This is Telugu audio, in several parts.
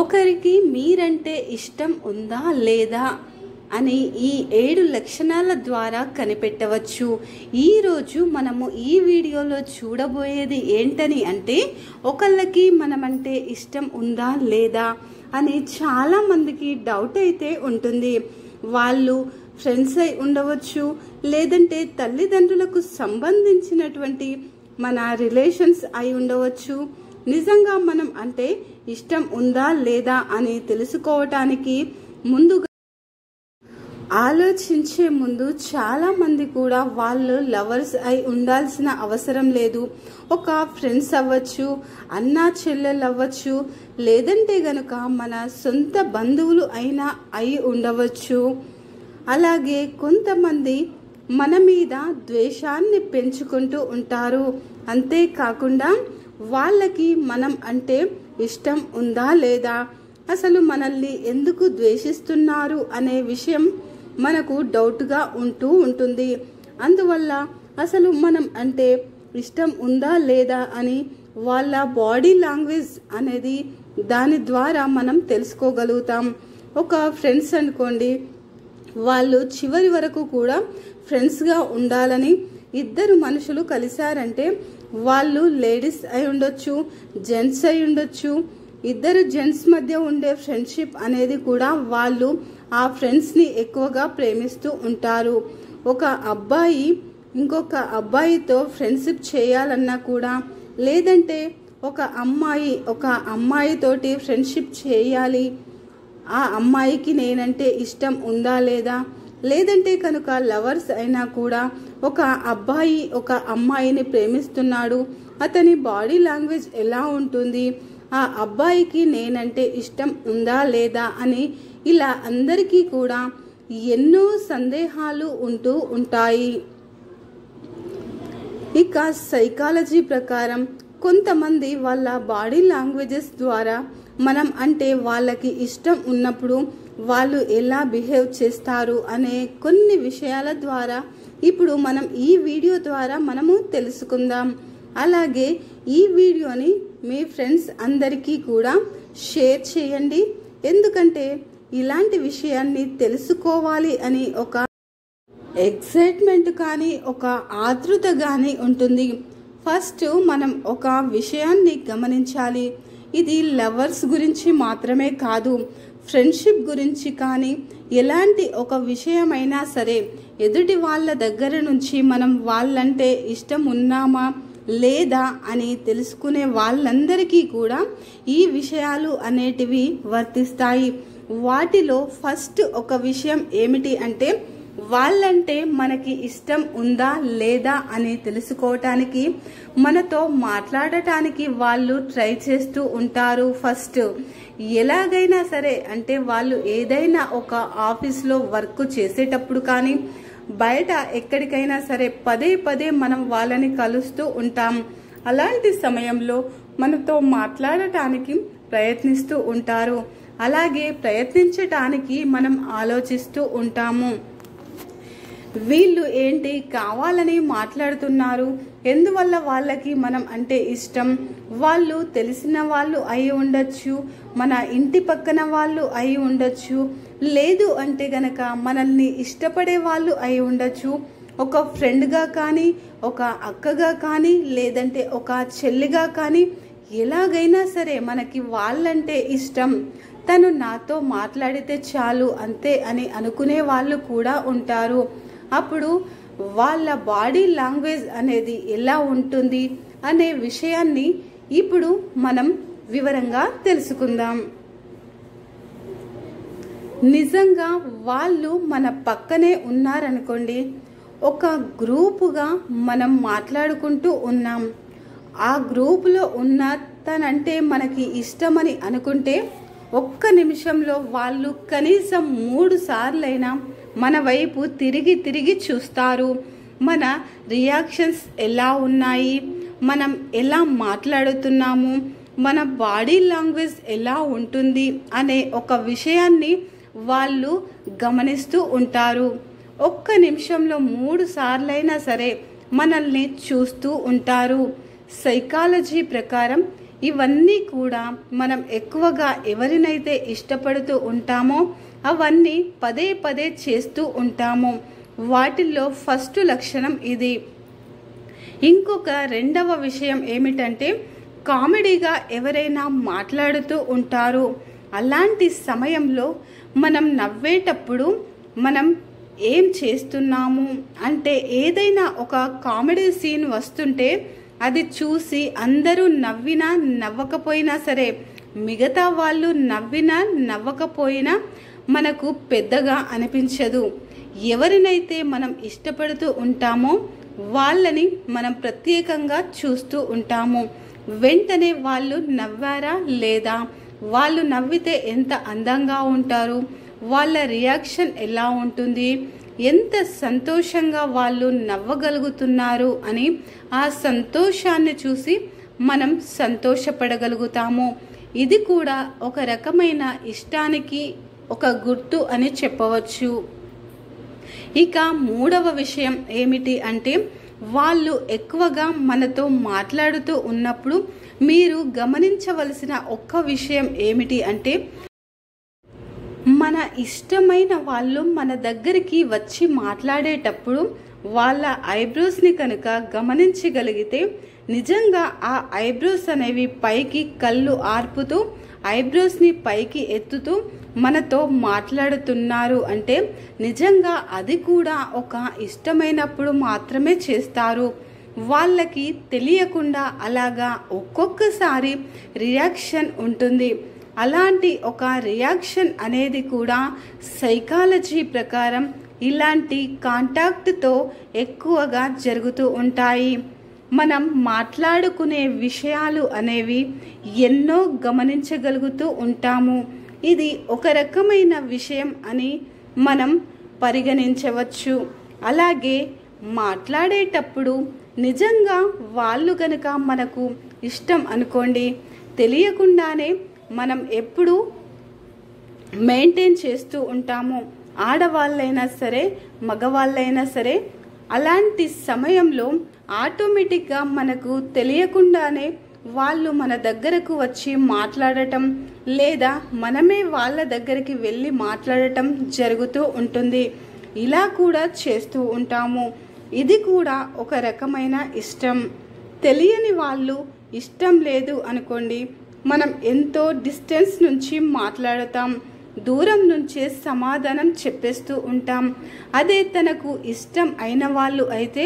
ఒకరికి మీరంటే ఇష్టం ఉందా లేదా అని ఈ 7 లక్షణాల ద్వారా కనిపెట్టవచ్చు. ఈరోజు మనము ఈ వీడియోలో చూడబోయేది ఏంటని అంటే, ఒకళ్ళకి మనమంటే ఇష్టం ఉందా లేదా అని చాలా మందికి డౌట్ అయితే ఉంటుంది. వాళ్ళు ఫ్రెండ్స్ అయి ఉండవచ్చు, లేదంటే తల్లిదండ్రులకు సంబంధించినటువంటి మన రిలేషన్స్ అయి ఉండవచ్చు. నిజంగా మనం అంటే ఇష్టం ఉందా లేదా అని తెలుసుకోవటానికి ముందుగా ఆలోచించే ముందు చాలా మంది కూడా వాళ్ళు లవర్స్ అయి ఉండాల్సిన అవసరం లేదు. ఒక ఫ్రెండ్స్ అవ్వచ్చు, అన్నా చెల్లెలు అవ్వచ్చు, లేదంటే గనుక మన సొంత బంధువులు అయినా అయి ఉండవచ్చు. అలాగే కొంతమంది మన మీద ద్వేషాన్ని పెంచుకుంటూ ఉంటారు. అంతేకాకుండా వాళ్ళకి మనం అంటే ఇష్టం ఉందా లేదా, అసలు మనల్ని ఎందుకు ద్వేషిస్తున్నారు అనే విషయం మనకు డౌట్గా ఉంటూ ఉంటుంది. అందువల్ల అసలు మనం అంటే ఇష్టం ఉందా లేదా అని వాళ్ళ బాడీ లాంగ్వేజ్ అనేది దాని ద్వారా మనం తెలుసుకోగలుగుతాం. ఒక ఫ్రెండ్స్ అనుకోండి, వాళ్ళు చివరి వరకు కూడా ఫ్రెండ్స్గా ఉండాలని ఇద్దరు మనుషులు కలిశారంటే వాళ్ళు లేడీస్ అయి ఉండొచ్చు, జెంట్స్ అయి ఉండొచ్చు. ఇద్దరు జెంట్స్ మధ్య ఉండే ఫ్రెండ్షిప్ అనేది కూడా వాళ్ళు ఆ ఫ్రెండ్స్ని ఎక్కువగా ప్రేమిస్తూ ఉంటారు. ఒక అబ్బాయి ఇంకొక అబ్బాయితో ఫ్రెండ్షిప్ చేయాలన్నా కూడా, లేదంటే ఒక అమ్మాయితోటి ఫ్రెండ్షిప్ చేయాలి, ఆ అమ్మాయికి నేనంటే ఇష్టం ఉందా లేదా, లేదంటే కనుక లవర్స్ అయినా కూడా ఒక అబ్బాయి ఒక అమ్మాయిని ప్రేమిస్తున్నాడు, అతని బాడీ లాంగ్వేజ్ ఎలా ఉంటుంది, ఆ అబ్బాయికి నేనంటే ఇష్టం ఉందా లేదా అని ఇలా అందరికీ కూడా ఎన్నో సందేహాలు ఉంటూ ఉంటాయి. ఇక సైకాలజీ ప్రకారం కొంతమంది వాళ్ళ బాడీ లాంగ్వేజెస్ ద్వారా మనం అంటే వాళ్ళకి ఇష్టం ఉన్నప్పుడు వాళ్ళు ఎలా బిహేవ్ చేస్తారు అనే కొన్ని విషయాల ద్వారా ఇప్పుడు మనం ఈ వీడియో ద్వారా మనము తెలుసుకుందాం. అలాగే ఈ వీడియోని మీ ఫ్రెండ్స్ అందరికీ కూడా షేర్ చేయండి. ఎందుకంటే ఇలాంటి విషయాన్ని తెలుసుకోవాలి అని ఒక ఎక్సైట్మెంట్ కానీ ఒక ఆతృత కానీ ఉంటుంది. ఫస్ట్ మనం ఒక విషయాన్ని గమనించాలి. ఇది లవర్స్ గురించి మాత్రమే కాదు, ఫ్రెండ్షిప్ గురించి కానీ ఎలాంటి ఒక విషయమైనా సరే ఎదుటి వాళ్ళ దగ్గర నుంచి మనం వాళ్ళంటే ఇష్టం ఉన్నామా లేదా అని తెలుసుకునే వాళ్ళందరికీ కూడా ఈ విషయాలు అనేటివి వర్తిస్తాయి. వాటిలో ఫస్ట్ ఒక విషయం ఏమిటి అంటే, వాళ్ళంటే మనకి ఇష్టం ఉందా లేదా అని తెలుసుకోవటానికి మనతో మాట్లాడటానికి వాళ్ళు ట్రై చేస్తూ ఉంటారు. ఫస్ట్ ఎలాగైనా సరే అంటే వాళ్ళు ఏదైనా ఒక ఆఫీస్లో వర్క్ చేసేటప్పుడు కానీ బయట ఎక్కడికైనా సరే పదే పదే మనం వాళ్ళని కలుస్తూ ఉంటాం. అలాంటి సమయంలో మనతో మాట్లాడటానికి ప్రయత్నిస్తూ ఉంటారు. అలాగే ప్రయత్నించటానికి మనం ఆలోచిస్తూ ఉంటాము. వీళ్ళు ఏంటి కావాలని మాట్లాడుతున్నారు, ఎందువల్ల వాళ్ళకి మనం అంటే ఇష్టం, వాళ్ళు తెలిసిన వాళ్ళు అయి ఉండొచ్చు, మన ఇంటి పక్కన వాళ్ళు అయి ఉండొచ్చు, లేదు అంటే గనక మనల్ని ఇష్టపడే వాళ్ళు అయి ఉండొచ్చు. ఒక ఫ్రెండ్గా కానీ, ఒక అక్కగా కానీ, లేదంటే ఒక చెల్లిగా కానీ, ఎలాగైనా సరే మనకి వాళ్ళంటే ఇష్టం, తను నాతో మాట్లాడితే చాలు అంతే అని అనుకునే వాళ్ళు కూడా ఉంటారు. అప్పుడు వాళ్ళ బాడీ లాంగ్వేజ్ అనేది ఎలా ఉంటుంది అనే విషయాన్ని ఇప్పుడు మనం వివరంగా తెలుసుకుందాం. నిజంగా వాళ్ళు మన పక్కనే ఉన్నారనుకోండి, ఒక గ్రూపుగా మనం మాట్లాడుకుంటూ ఉన్నాం, ఆ గ్రూపులో ఉన్న తనంటే మనకి ఇష్టమని అనుకుంటే ఒక్క నిమిషంలో వాళ్ళు కనీసం 3 సార్లైనా మన వైపు తిరిగి చూస్తారు. మన రియాక్షన్స్ ఎలా ఉన్నాయి, మనం ఎలా మాట్లాడుతున్నాము, మన బాడీ లాంగ్వేజ్ ఎలా ఉంటుంది అనే ఒక విషయాన్ని వాళ్ళు గమనిస్తూ ఉంటారు. ఒక్క నిమిషంలో 3 సార్లైనా సరే మనల్ని చూస్తూ ఉంటారు. సైకాలజీ ప్రకారం ఇవన్నీ కూడా మనం ఎక్కువగా ఎవరినైతే ఇష్టపడుతూ ఉంటామో అవన్నీ పదే పదే చేస్తూ ఉంటాము. వాటిల్లో ఫస్ట్ లక్షణం ఇది. ఇంకొక రెండవ విషయం ఏమిటంటే కామెడీగా ఎవరైనా మాట్లాడుతూ ఉంటారు. అలాంటి సమయంలో మనం నవ్వేటప్పుడు మనం ఏం చేస్తున్నాము అంటే ఏదైనా ఒక కామెడీ సీన్ వస్తుంటే అది చూసి అందరూ నవ్వినా నవ్వకపోయినా సరే, మిగతా వాళ్ళు నవ్వినా నవ్వకపోయినా మనకు పెద్దగా అనిపించదు. ఎవరినైతే మనం ఇష్టపడుతూ ఉంటామో వాళ్ళని మనం ప్రత్యేకంగా చూస్తూ ఉంటాము. వెంటనే వాళ్ళు నవ్వారా లేదా, వాళ్ళు నవ్వితే ఎంత అందంగా ఉంటారు, వాళ్ళ రియాక్షన్ ఎలా ఉంటుంది, ఎంత సంతోషంగా వాళ్ళు నవ్వగలుగుతున్నారు అని ఆ సంతోషాన్ని చూసి మనం సంతోషపడగలుగుతాము. ఇది కూడా ఒక రకమైన ఇష్టానికి ఒక గుర్తు అని చెప్పవచ్చు. ఇక మూడవ విషయం ఏమిటి అంటే వాళ్ళు ఎక్కువగా మనతో మాట్లాడుతూ ఉన్నప్పుడు మీరు గమనించవలసిన ఒక్క విషయం ఏమిటి అంటే మన ఇష్టమైన వాళ్ళు మన దగ్గరికి వచ్చి మాట్లాడేటప్పుడు వాళ్ళ ఐబ్రోస్ని కనుక గమనించగలిగితే నిజంగా ఆ ఐబ్రోస్ అనేవి పైకి కళ్ళు ఆర్పుతూ ఐబ్రోస్ని పైకి ఎత్తుతూ మనతో మాట్లాడుతున్నారు అంటే నిజంగా అది కూడా ఒక ఇష్టమైనప్పుడు మాత్రమే చేస్తారు. వాళ్ళకి తెలియకుండా అలాగా ఒక్కొక్కసారి రియాక్షన్ ఉంటుంది. అలాంటి ఒక రియాక్షన్ అనేది కూడా సైకాలజీ ప్రకారం ఇలాంటి కాంటాక్ట్తో ఎక్కువగా జరుగుతూ ఉంటాయి. మనం మాట్లాడుకునే విషయాలు అనేవి ఎన్నో గమనించగలుగుతూ ఉంటాము. ఇది ఒక రకమైన విషయం అని మనం పరిగణించవచ్చు. అలాగే మాట్లాడేటప్పుడు నిజంగా వాళ్ళు గనుక మనకు ఇష్టం అనుకోండి, తెలియకుండానే మనం ఎప్పుడూ మెయింటైన్ చేస్తూ ఉంటాము. ఆడవాళ్ళైనా సరే మగవాళ్ళైనా సరే అలాంటి సమయంలో ఆటోమేటిక్గా మనకు తెలియకుండానే వాళ్ళు మన దగ్గరకు వచ్చి మాట్లాడటం లేదా మనమే వాళ్ళ దగ్గరికి వెళ్ళి మాట్లాడటం జరుగుతూ ఉంటుంది. ఇలా కూడా చేస్తూ ఉంటాము. ఇది కూడా ఒక రకమైన ఇష్టం. తెలియని వాళ్ళు ఇష్టం లేదు అనుకోండి, మనం ఎంతో డిస్టెన్స్ నుంచి మాట్లాడతాం, దూరం నుంచే సమాధానం చెప్పేస్తూ ఉంటాం. అదే తనకు ఇష్టం అయిన వాళ్ళు అయితే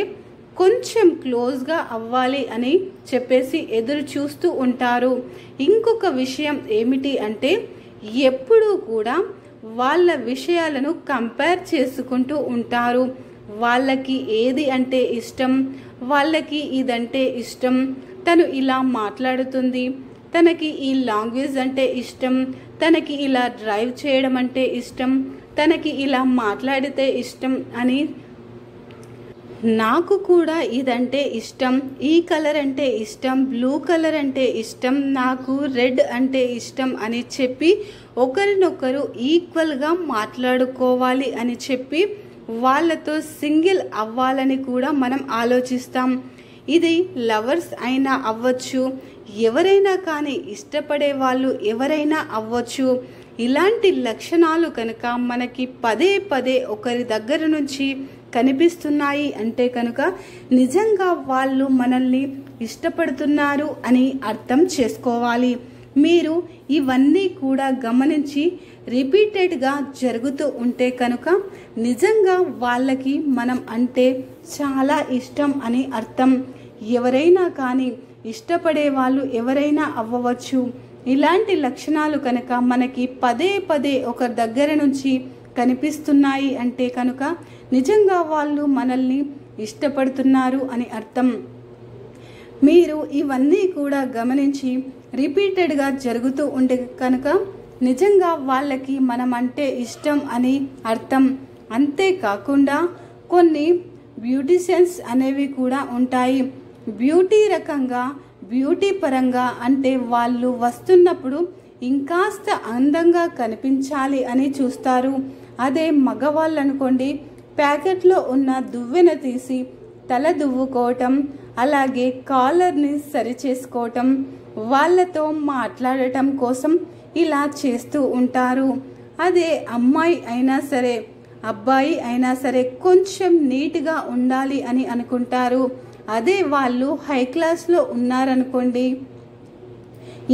కొంచెం క్లోజ్గా అవ్వాలి అని చెప్పేసి ఎదురు చూస్తూ ఉంటారు. ఇంకొక విషయం ఏమిటి అంటే ఎప్పుడూ కూడా వాళ్ళ విషయాలను కంపేర్ చేసుకుంటూ ఉంటారు. వాళ్ళకి ఏది అంటే ఇష్టం, వాళ్ళకి ఇదంటే ఇష్టం, తను ఇలా మాట్లాడుతుంది, తనకి ఈ లాంగ్వేజ్ అంటే ఇష్టం, తనకి ఇలా డ్రైవ్ చేయడం అంటే ఇష్టం, తనకి ఇలా మాట్లాడితే ఇష్టం అని, నాకు కూడా ఇదంటే ఇష్టం, ఈ కలర్ అంటే ఇష్టం, బ్లూ కలర్ అంటే ఇష్టం, నాకు రెడ్ అంటే ఇష్టం అని చెప్పి ఒకరినొకరు ఈక్వల్గా మాట్లాడుకోవాలి అని చెప్పి వాళ్ళతో సింగిల్ అవ్వాలని కూడా మనం ఆలోచిస్తాం. ఇది లవర్స్ అయినా అవ్వచ్చు, ఎవరైనా కానీ ఇష్టపడే వాళ్ళు ఎవరైనా అవ్వచ్చు. ఇలాంటి లక్షణాలు కనుక మనకి పదే పదే ఒకరి దగ్గర నుంచి కనిపిస్తున్నాయి అంటే కనుక నిజంగా వాళ్ళు మనల్ని ఇష్టపడుతున్నారు అని అర్థం చేసుకోవాలి. మీరు ఇవన్నీ కూడా గమనించి రిపీటెడ్గా జరుగుతూ ఉంటే కనుక నిజంగా వాళ్ళకి మనం అంటే చాలా ఇష్టం అని అర్థం. ఎవరైనా కానీ ఇష్టపడే వాళ్ళు ఎవరైనా అవ్వవచ్చు. ఇలాంటి లక్షణాలు కనుక మనకి పదే పదే ఒకరి దగ్గర నుంచి కనిపిస్తున్నాయి అంటే కనుక నిజంగా వాళ్ళు మనల్ని ఇష్టపడుతున్నారు అని అర్థం. మీరు ఇవన్నీ కూడా గమనించి రిపీటెడ్గా జరుగుతూ ఉంటే కనుక నిజంగా వాళ్ళకి మనం అంటే ఇష్టం అని అర్థం. అంతేకాకుండా కొన్ని బ్యూటిషియన్స్ అనేవి కూడా ఉంటాయి. బ్యూటీ రకంగా, బ్యూటీ పరంగా అంటే వాళ్ళు వస్తున్నప్పుడు ఇంకాస్త అందంగా కనిపించాలి అని చూస్తారు. అదే మగవాళ్ళు అనుకోండి, ప్యాకెట్లో ఉన్న దువ్వెన తీసి తల దువ్వుకోవటం, అలాగే కాలర్ని సరి చేసుకోవటం, వాళ్ళతో మాట్లాడటం కోసం ఇలా చేస్తూ ఉంటారు. అదే అమ్మాయి అయినా సరే అబ్బాయి అయినా సరే కొంచెం నీట్గా ఉండాలి అని అనుకుంటారు. అదే వాళ్ళు హై క్లాస్లో ఉన్నారనుకోండి,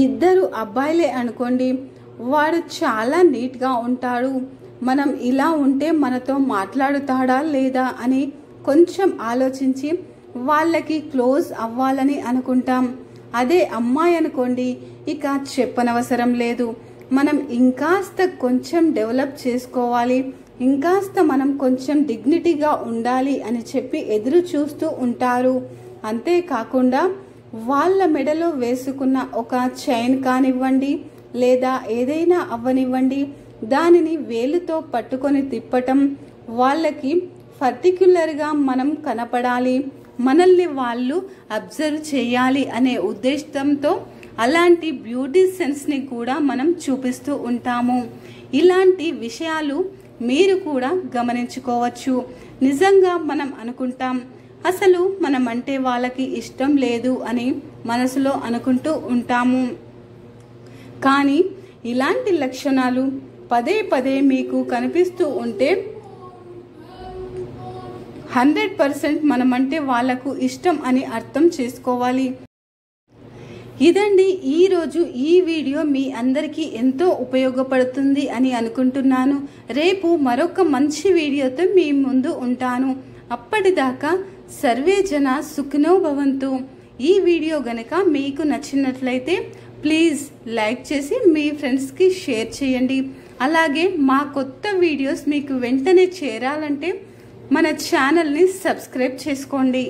ఇద్దరు అబ్బాయిలే అనుకోండి, వాడు చాలా నీట్గా ఉంటాడు, మనం ఇలా ఉంటే మనతో మాట్లాడుతాడా లేదా అని కొంచెం ఆలోచించి వాళ్ళకి క్లోజ్ అవ్వాలని అనుకుంటాం. అదే అమ్మాయి అనుకోండి, ఇక చెప్పనవసరం లేదు, మనం ఇంకాస్త కొంచెం డెవలప్ చేసుకోవాలి, ఇంకాస్త మనం కొంచెం డిగ్నిటీగా ఉండాలి అని చెప్పి ఎదురు చూస్తూ ఉంటారు. అంతేకాకుండా వాళ్ళ మెడలో వేసుకున్న ఒక చైన్ కానివ్వండి లేదా ఏదైనా అవ్వనివ్వండి, దానిని వేలుతో పట్టుకొని తిప్పటం, వాళ్ళకి పర్టిక్యులర్గా మనం కనపడాలి, మనల్ని వాళ్ళు అబ్జర్వ్ చేయాలి అనే ఉద్దేశంతో అలాంటి బ్యూటీ సెన్స్ని కూడా మనం చూపిస్తూ ఉంటాము. ఇలాంటి విషయాలు మీరు కూడా గమనించుకోవచ్చు. నిజంగా మనం అనుకుంటాం అసలు మనం అంటే వాళ్ళకి ఇష్టం లేదు అని మనసులో అనుకుంటూ ఉంటాము. కానీ ఇలాంటి లక్షణాలు పదే పదే మీకు కనిపిస్తూ ఉంటే 100% మనమంటే వాళ్లకు ఇష్టం అని అర్థం చేసుకోవాలి. ఇదండి ఈరోజు ఈ వీడియో మీ అందరికీ ఎంతో ఉపయోగపడుతుంది అని అనుకుంటున్నాను. రేపు మరొక మంచి వీడియోతో మీ ముందు ఉంటాను. అప్పటిదాకా సర్వే జన సుఖినో భవంతు. ఈ వీడియో గనక మీకు నచ్చినట్లయితే ప్లీజ్ లైక్ చేసి మీ ఫ్రెండ్స్కి షేర్ చేయండి. అలాగే మా కొత్త వీడియోస్ మీకు వెంటనే చేరాలంటే మన ఛానల్ని సబ్స్క్రైబ్ చేసుకోండి.